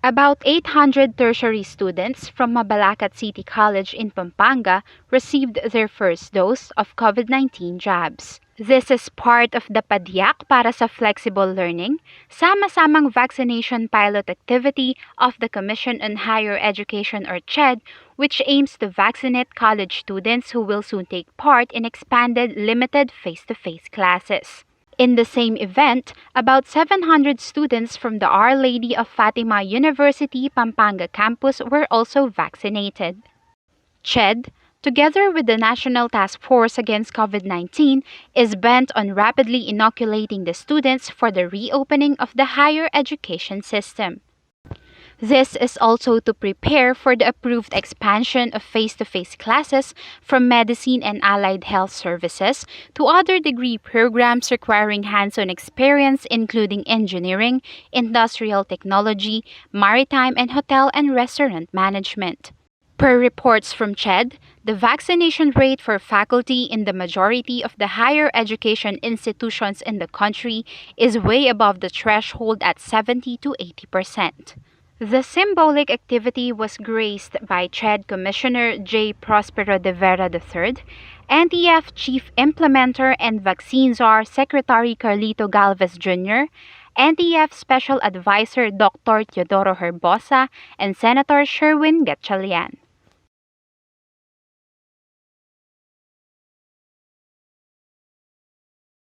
About 800 tertiary students from Mabalacat City College in Pampanga received their first dose of COVID-19 jabs. This is part of the PADYAK para sa Flexible Learning, Sama-samang Vaccination pilot activity of the Commission on Higher Education or CHED, which aims to vaccinate college students who will soon take part in expanded limited face-to-face classes. In the same event, about 700 students from the Our Lady of Fatima University Pampanga Campus were also vaccinated. CHED, together with the National Task Force Against COVID-19, is bent on rapidly inoculating the students for the reopening of the higher education system. This is also to prepare for the approved expansion of face-to-face classes from medicine and allied health services to other degree programs requiring hands-on experience including engineering, industrial technology, maritime and hotel and restaurant management. Per reports from CHED, the vaccination rate for faculty in the majority of the higher education institutions in the country is way above the threshold at 70 to 80%. The symbolic activity was graced by CHED Commissioner J. Prospero de Vera III, NTF Chief Implementer and Vaccine Czar Secretary Carlito Galvez Jr., NTF Special Advisor Dr. Teodoro Herbosa, and Senator Sherwin Gatchalian.